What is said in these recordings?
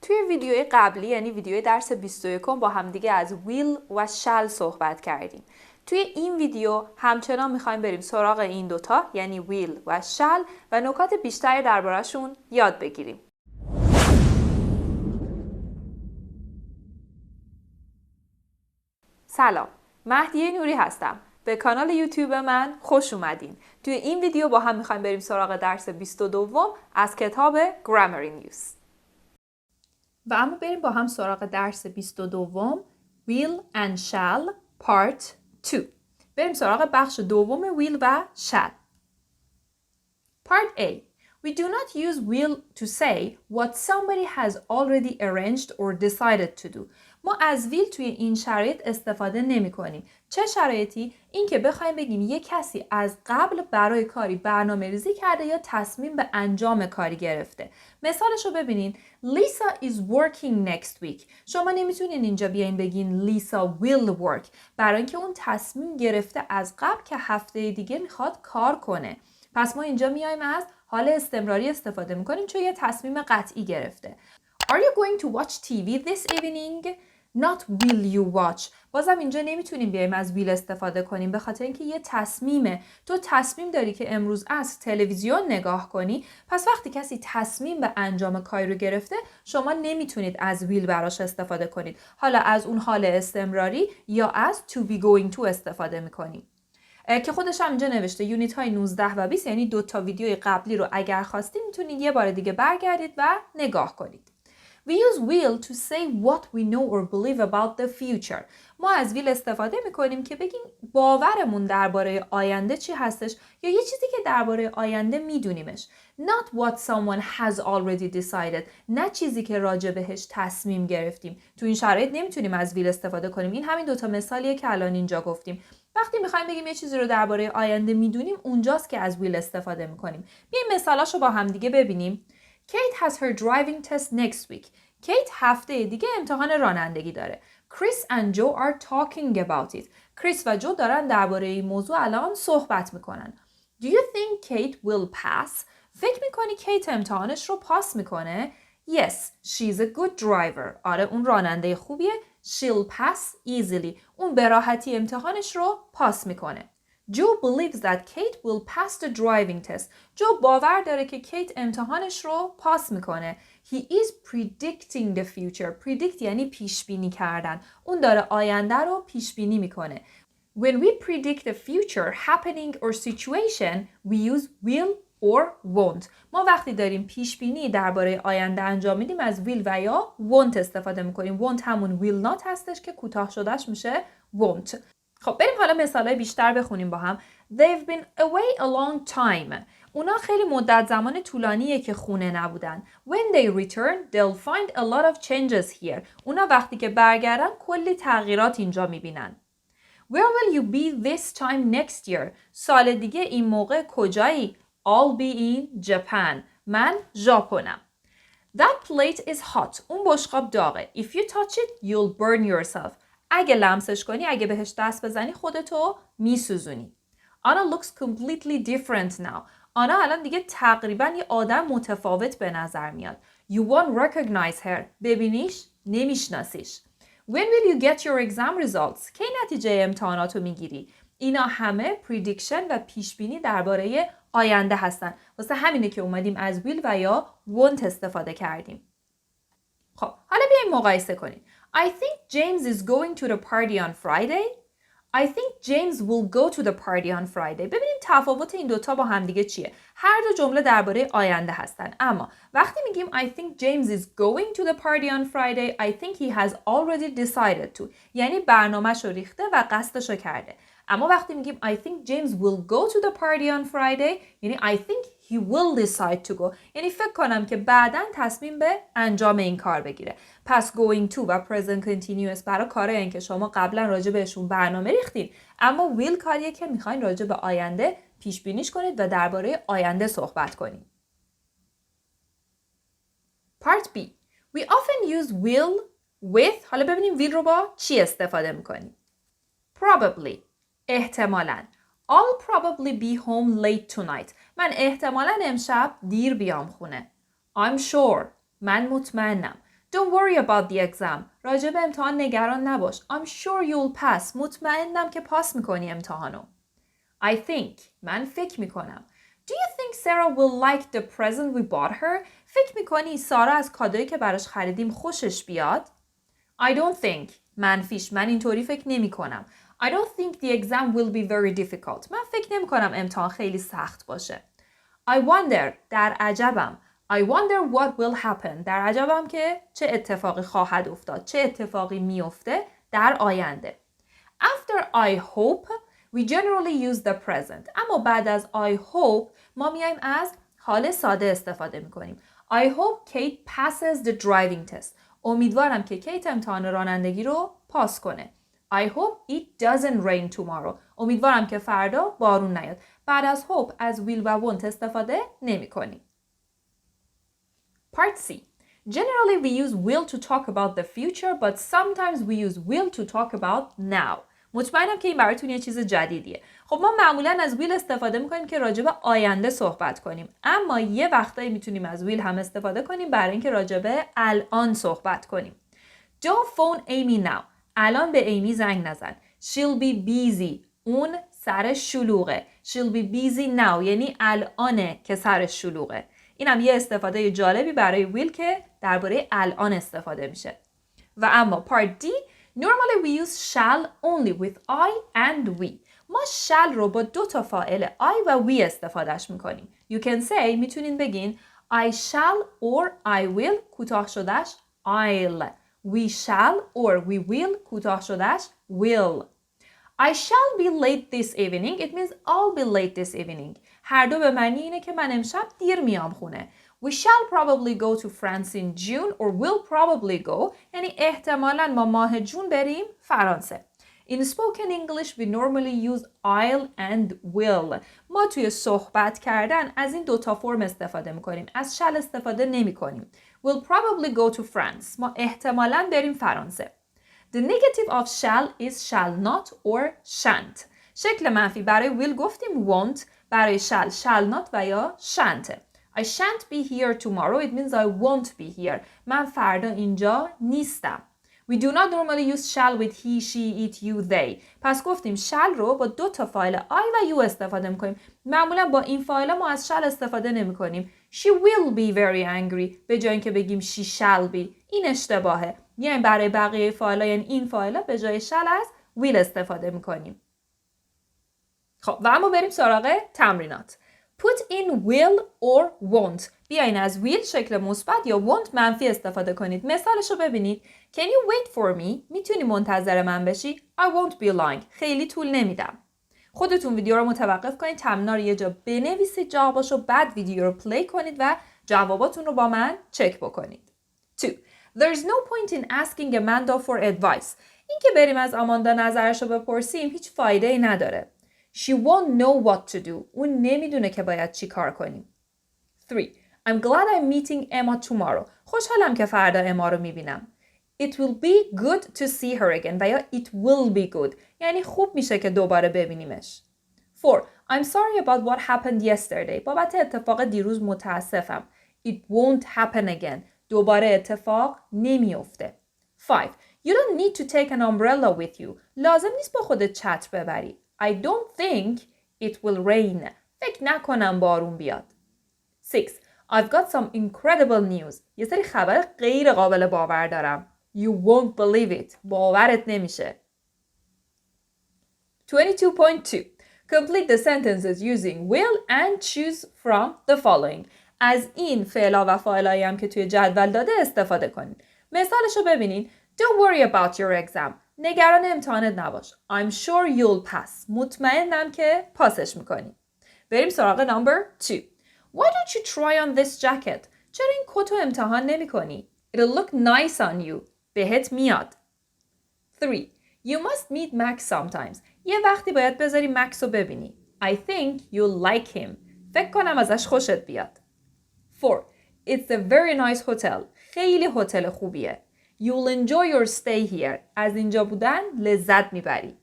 توی ویدیوی قبلی یعنی ویدیوی درس 21 با همدیگه از will و shall صحبت کردیم. توی این ویدیو همچنان میخوایم بریم سراغ این دوتا یعنی will و shall و نکات بیشتری درباره‌شون یاد بگیریم. سلام، مهدیه نوری هستم. به کانال یوتیوب من خوش اومدین. توی این ویدیو با هم میخوایم بریم سراغ درس 22 از کتاب Grammar in Use. و اما بریم با هم سراغ درس 22 will and shall part 2. بریم سراغ بخش دوم will و shall. Part A. We do not use will to say what somebody has already arranged or decided to do. ما از will توی این شرایط استفاده نمی کنیم. چه شرایطی؟ این که بخوایم بگیم یک کسی از قبل برای کاری برنامه ریزی کرده یا تصمیم به انجام کاری گرفته. مثالش رو ببینین. Lisa is working next week. شما نمیتونین اینجا بیاین بگین Lisa will work. برای اینکه اون تصمیم گرفته از قبل که هفته دیگه میخواد کار کنه. پس ما اینجا میایم از حال استمراری استفاده میکنیم چون یه تصمیم قطعی گرفته. Are you going to watch TV this evening? Not will you watch. بازم اینجا نمیتونیم بیایم از will استفاده کنیم به خاطر اینکه یه تصمیمه. تو تصمیم داری که امروز از تلویزیون نگاه کنی، پس وقتی کسی تصمیم به انجام کاری رو گرفته شما نمیتونید از will براش استفاده کنید. حالا از اون حال استمراری یا از to be going to استفاده میکنیم. که خودش هم اینجا نوشته یونیت های 19 و 20 یعنی 2 تا ویدیوی قبلی رو اگر خواستید میتونید یه بار دیگه برگردید و نگاه کنید. We use will to say what we know or believe about the future. ما از will استفاده میکنیم که بگیم باورمون درباره آینده چی هستش یا یه چیزی که درباره آینده میدونیمش. Not what someone has already decided. نه چیزی که راجع بهش تصمیم گرفتیم. تو این شرایط نمیتونیم از will استفاده کنیم. این همین 2 تا مثالیه که الان اینجا گفتیم. وقتی میخوایم بگیم یه چیزی رو درباره آینده میدونیم اونجاست که از will استفاده میکنیم. بیایم مثالاشو با هم دیگه ببینیم. Kate has her driving test next week. کیت هفته دیگه امتحان رانندگی داره. Chris and Joe are talking about it. کریس و جو دارن درباره این موضوع الان صحبت میکنن. Do you think Kate will pass? فکر میکنی کیت امتحانش رو پاس میکنه؟ Yes, she's a good driver. آره اون راننده خوبیه. She'll pass easily. اون به راحتی امتحانش رو پاس میکنه. Joe believes that Kate will pass the driving test. جو باور داره که کیت امتحانش رو پاس میکنه. He is predicting the future. Predict یعنی پیش بینی کردن. اون داره آینده رو پیش بینی میکنه. When we predict the future happening or situation, we use will or won't. ما وقتی داریم پیش بینی درباره آینده انجام میدیم از will و یا won't استفاده میکنیم. won't همون will not هستش که کوتاه شدهش میشه won't. خب بریم حالا مثالای بیشتر بخونیم با هم. They've been away a long time. اونا خیلی مدت زمان طولانیه که خونه نبودن. When they return, they'll find a lot of changes here. اونا وقتی که برگردن کلی تغییرات اینجا میبینن. Where will you be this time next year? سال دیگه این موقع کجایی؟ I'll be in Japan. من ژاپنم. That plate is hot. اون بشقاب داغه. If you touch it, you'll burn yourself. اگه لمسش کنی، اگه بهش دست بزنی خودتو میسوزونی. Anna looks completely different now. آنا الان دیگه تقریبا یه آدم متفاوت به نظر میاد. You won't recognize her. ببینیش نمیشناسیش. When will you get your exam results? کی نتیجه امتحاناتو میگیری؟ اینا همه prediction و پیشبینی درباره آینده هستن. واسه همینه که اومدیم از will و یا won't استفاده کردیم. خب حالا بیایم مقایسه کنیم. I think James is going to the party on Friday. I think James will go to the party on Friday. ببینیم تفاوت این دوتا با همدیگه چیه. هر دو جمله درباره آینده هستن. اما وقتی میگیم I think James is going to the party on Friday, I think he has already decided to. یعنی برنامه‌ش رو ریخته و قصدش رو کرده. اما وقتی میگیم I think James will go to the party on Friday, یعنی I think he will decide to go. یعنی فکر کنم که بعداً تصمیم به انجام این کار بگیره. پس going to و present continuous برای کارهایی که شما قبلا راجع بهشون برنامه ریختین، اما will کاریه که میخواین راجع به آینده پیش بینیش کنید و درباره آینده صحبت کنید. Part B. We often use will with. حالا ببینیم will رو با چی استفاده میکنیم. Probably. احتمالاً. I'll probably be home late tonight. من احتمالاً امشب دیر بیام خونه. I'm sure. من مطمئنم. Don't worry about the exam. راجع به امتحان نگران نباش. I'm sure you'll pass. مطمئنم که پاس میکنی امتحانو. I think. من فکر میکنم. Do you think Sarah will like the present we bought her? فکر میکنی سارا از کادویی که براش خریدیم خوشش بیاد؟ I don't think. منفیش. من اینطوری فکر نمی کنم. I don't think the exam will be very difficult. من فکر نمی کنم امتحان خیلی سخت باشه. I wonder. در عجبم. I wonder what will happen. در عجبم که چه اتفاقی خواهد افتاد. چه اتفاقی میفته در آینده. After I hope, we generally use the present. اما بعد از I hope ما میایم از حال ساده استفاده میکنیم. I hope Kate passes the driving test. امیدوارم که کیت امتحان رانندگی رو پاس کنه. I hope it doesn't rain tomorrow. امیدوارم که فردا بارون نیاد. بعد از hope از will و won't استفاده نمی کنیم. Part C. Generally we use will to talk about the future, but sometimes we use will to talk about now. مطمئنم که این براتون یه چیز جدیدیه. خب ما معمولا از will استفاده میکنیم که راجع به آینده صحبت کنیم. اما یه وقتایی میتونیم از will هم استفاده کنیم برای اینکه راجع به الان صحبت کنیم. Don't phone Amy now. الان به ایمی زنگ نزن. She'll be busy. اون سرش شلوغه. She'll be busy now. یعنی الانه که سرش شلوغه. این هم یه استفاده جالبی برای will که درباره الان استفاده میشه. و اما part D. Normally we use shall only with I and we. ما shall رو با دو تا فاعل I و we استفادهش میکنیم. You can say میتونین بگین I shall or I will کوتاه شدهش I'll. We shall or we will کوتاه شدهش will. I shall be late this evening. It means I'll be late this evening. هر دو به معنی اینه که من امشب دیر میام خونه. We shall probably go to France in June or will probably go. یعنی احتمالاً ما ماه جون بریم فرانسه. In spoken English we normally use I'll and will. ما توی صحبت کردن از این دوتا فرم استفاده میکنیم. از shall استفاده نمی کنیم. We'll probably go to France. ما احتمالاً بریم فرانسه. The negative of shall is shall not or shan't. شکل منفی برای will گفتیم won't. برای shall not و یا shan't. I shan't be here tomorrow. It means I won't be here. من فردا اینجا نیستم. We do not normally use shall with he, she, it, you, they. پس گفتیم shall رو با دو تا فاعل I و you استفاده میکنیم. معمولا با این فاعل ما از shall استفاده نمی کنیم. She will be very angry. به جای اینکه بگیم she shall be. این اشتباهه. یعنی برای بقیه فاعل یعنی این فاعل به جای shall از will استفاده میکنیم. خب و اما بریم سراغ تمرینات. Put in will or won't. بیاین از will شکل مثبت یا won't منفی استفاده کنید. مثالشو ببینید. Can you wait for me? میتونی منتظر من بشی؟ I won't be long. خیلی طول نمیدم. خودتون ویدیو رو متوقف کنید. تمرین رو یه جا بنویسید جواباشو بعد ویدیو رو پلی کنید و جواباتون رو با من چک بکنید. 2. There's no point in asking Amanda for advice. این که بریم از آماندا نظرشو بپرسیم هیچ فایده ای نداره. She won't know what to do. اون نمیدونه که باید چی کار کنیم. 3. I'm glad I'm meeting Emma tomorrow. خوشحالم که فردا اما رو میبینم. It will be good to see her again. و یا it will be good. یعنی خوب میشه که دوباره ببینیمش. 4. I'm sorry about what happened yesterday. بابت اتفاق دیروز متاسفم. It won't happen again. دوباره اتفاق نمیفته. 5. You don't need to take an umbrella with you. لازم نیست با خودت چتر ببری. I don't think it will rain. فکر نکنم بارون بیاد. 6. I've got some incredible news. یه سری خبر غیر قابل باور دارم. You won't believe it. باورت نمیشه. 22.2. Complete the sentences using will and choose from the following. از این فعلا و فاعلایی هم که توی جدول داده استفاده کنید. مثالشو ببینید. Don't worry about your exam. نگران امتحانت نباش. I'm sure you'll pass. مطمئنم که پاسش میکنی. بریم سراغ number 2. Why don't you try on this jacket? چرا این کت رو امتحان نمی کنی؟ It'll look nice on you. بهت میاد. 3. You must meet Max sometimes. یه وقتی باید بذاری مکس رو ببینی. I think you'll like him. فکر کنم ازش خوشت بیاد. 4. It's a very nice hotel. خیلی هتل خوبیه. You'll enjoy your stay here. از اینجا بودن لذت میبری.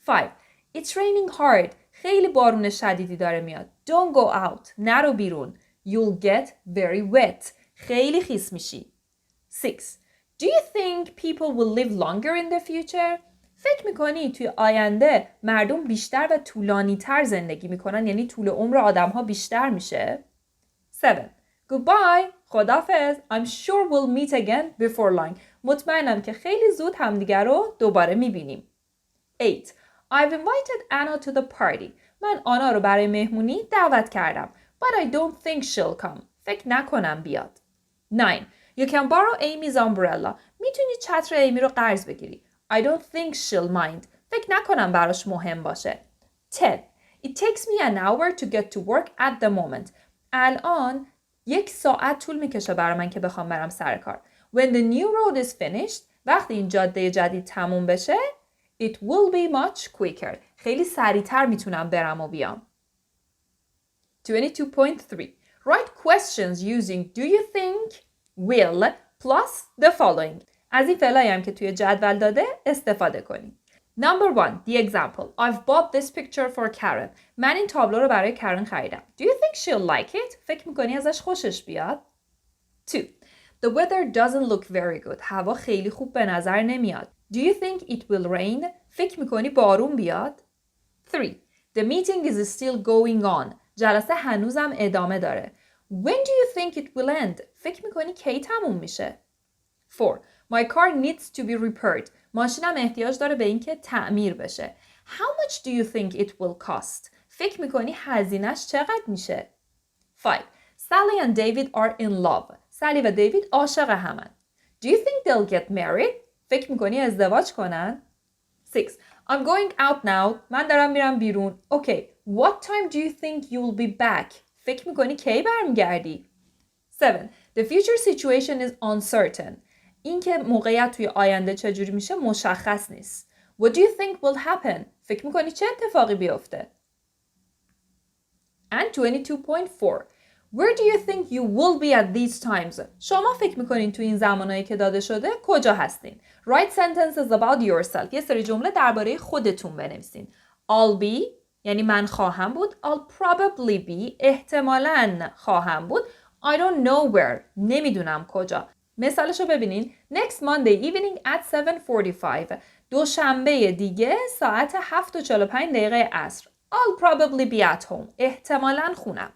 5. It's raining hard. خیلی بارون شدیدی داره میاد. Don't go out. نرو بیرون. You'll get very wet. خیلی خیس میشی. 6. Do you think people will live longer in the future? فکر میکنی توی آینده مردم بیشتر و طولانی تر زندگی میکنن، یعنی طول عمر آدم ها بیشتر میشه؟ 7. Goodbye. خدافظ. I'm sure we'll meet again before long. مطمئنم که خیلی زود همدیگر رو دوباره میبینیم. 8. I've invited Anna to the party. من آنا رو برای مهمونی دعوت کردم. But I don't think she'll come. فکر نکنم بیاد. 9. You can borrow Amy's umbrella. میتونی چتر ایمی رو قرض بگیری. I don't think she'll mind. فکر نکنم براش مهم باشه. 10. It takes me an hour to get to work at the moment. الان 1 ساعت طول میکشه برای من که بخوام برم سر کار. When the new road is finished, وقتی این جاده جدید تموم بشه, it will be much quicker. خیلی سریعتر میتونم برم و بیام. 22.3. Write questions using do you think, will, plus the following. از این فعلایی هم که توی جدول داده استفاده کنید. Number 1. The example. I've bought this picture for Karen. من این تابلو رو برای کرن خریدم. Do you think she'll like it? فکر میکنی ازش خوشش بیاد؟ 2. The weather doesn't look very good. هوا خیلی خوب به نظر نمیاد. Do you think it will rain? فکر میکنی بارون بیاد؟ 3. The meeting is still going on. جلسه هنوزم ادامه داره. When do you think it will end? فکر میکنی کی تموم میشه؟ 4. My car needs to be repaired. ماشینم احتیاج داره به اینکه تعمیر بشه. How much do you think it will cost? فکر میکنی هزینه‌اش چقدر میشه؟ 5. Sally and David are in love. سالی و دیوید عاشق همن. Do you think they'll get married? فکر میکنی ازدواج کنن؟ 6. I'm going out now. من دارم میرم بیرون. Okay. What time do you think you'll be back? فکر میکنی کی برمیگردی؟ 7. The future situation is uncertain. اینکه موقعیت توی آینده چجوری میشه مشخص نیست. What do you think will happen? فکر میکنی چه اتفاقی بیفته؟ And 22.4. Where do you think you will be at these times? شما فکر میکنین توی این زمانایی که داده شده کجا هستین؟ Write sentences about yourself. یه سری جمله درباره خودتون بنویسین. I'll be یعنی من خواهم بود. I'll probably be احتمالاً خواهم بود. I don't know where نمیدونم کجا. مثالشو ببینین. Next Monday evening at 7:45. دوشنبه دیگه ساعت 7:45 عصر. I'll probably be at home. احتمالاً خونم.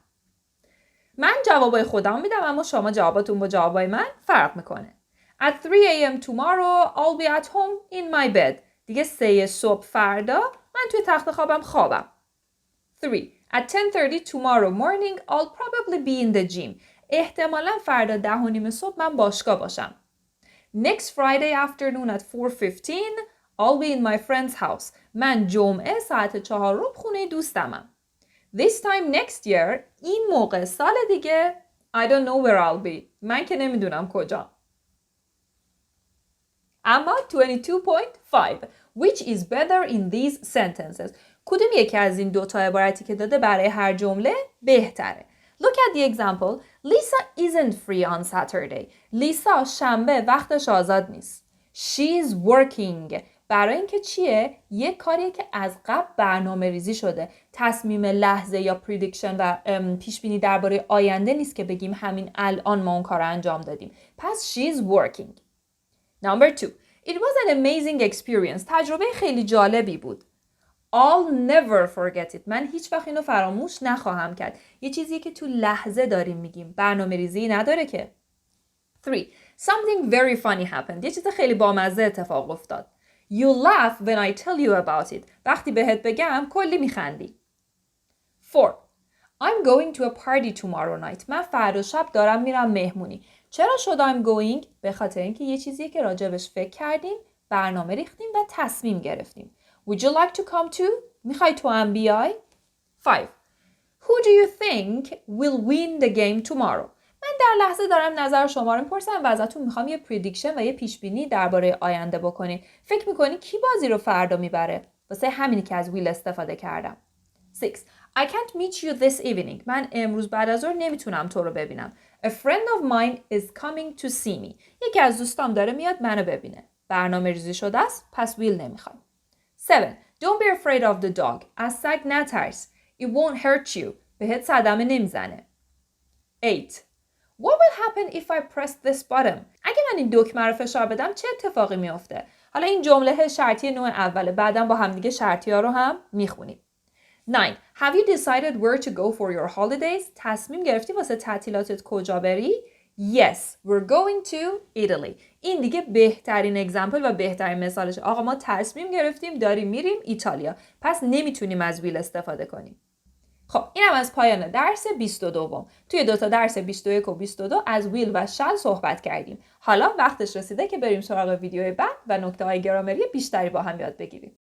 من جوابای خودم میدم اما شما جواباتون با جوابای من فرق میکنه. At 3 a.m. tomorrow I'll be at home in my bed. دیگه 3 صبح فردا من توی تخت خوابم خوابم. 3. At 10:30 tomorrow morning I'll probably be in the gym. احتمالاً فردا 10:30 صبح من باشگاه باشم. Next Friday afternoon at 4:15 I'll be in my friend's house. من جمعه ساعت 4 خونه دوستمم. This time next year این موقع سال دیگه I don't know where I'll be. من که نمیدونم کجا. اما 22.5 Which is better in these sentences? کدوم یکی از این دوتا عبارتی که داده برای هر جمله بهتره؟ Look at the example. Lisa isn't free on Saturday. لیسا شنبه وقتش آزاد نیست. She's working. برای اینکه چیه؟ یک کاریه که از قبل برنامه ریزی شده. تصمیم لحظه یا پردیکشن و پیش بینی درباره آینده نیست که بگیم همین الان ما اون کار انجام دادیم. پس she's working. Number 2. It was an amazing experience. تجربه خیلی جالبی بود. I'll never forget it. من هیچ وقت اینو فراموش نخواهم کرد. یه چیزی که تو لحظه داریم میگیم. برنامه ریزی نداره که. 3. Something very funny happened. یه چیز خیلی بامزه اتفاق افتاد. You laugh when I tell you about it. وقتی بهت بگم کلی میخندی. 4. I'm going to a party tomorrow night. من فردا شب دارم میرم مهمونی. چرا شد I'm going؟ به خاطر اینکه یه چیزیه که راجبش فکر کردیم، برنامه ریختیم و تصمیم گرفتیم. Would you like to come too? میخوای تو هم بیای؟ 5. Who do you think will win the game tomorrow? من در لحظه دارم نظر شما رو میپرسم و ازتون میخوام یه پردیکشن و یه پیشبینی درباره آینده بکنین. فکر میکنی کی بازی رو فردا میبره؟ واسه همینی که از ویل استفاده کردم. 6. I can't meet you this evening. من امروز بعد از ظهر نمیتونم تو رو ببینم. A friend of mine is coming to see me. یکی از دوستام داره میاد منو ببینه. برنامه ریزی شده است پس ویل نمیخوام. 7. Don't be afraid of the dog. از سگ نترس. It won't hurt you. بهت صدمه نمیزنه. 8. What will happen if I press this button? اگه من این دکمه رو فشار بدم چه اتفاقی میفته؟ حالا این جمله شرطی نوع اوله. بعداً با هم دیگه شرطی ها رو هم میخونیم. 9. Have you decided where to go for your holidays? تصمیم گرفتی واسه تعطیلاتت کجا بری؟ Yes, we're going to Italy. این دیگه بهترین اگزمپل و بهترین مثالشه. آقا ما تصمیم گرفتیم داریم میریم ایتالیا. پس نمیتونیم از ویل استفاده کنیم. خب اینم از پایان درس 22. توی دوتا درس 21 و 22 از ویل و شال صحبت کردیم. حالا وقتش رسیده که بریم سراغ ویدیوی بعد و نکته‌های گرامری بیشتری با هم یاد بگیریم.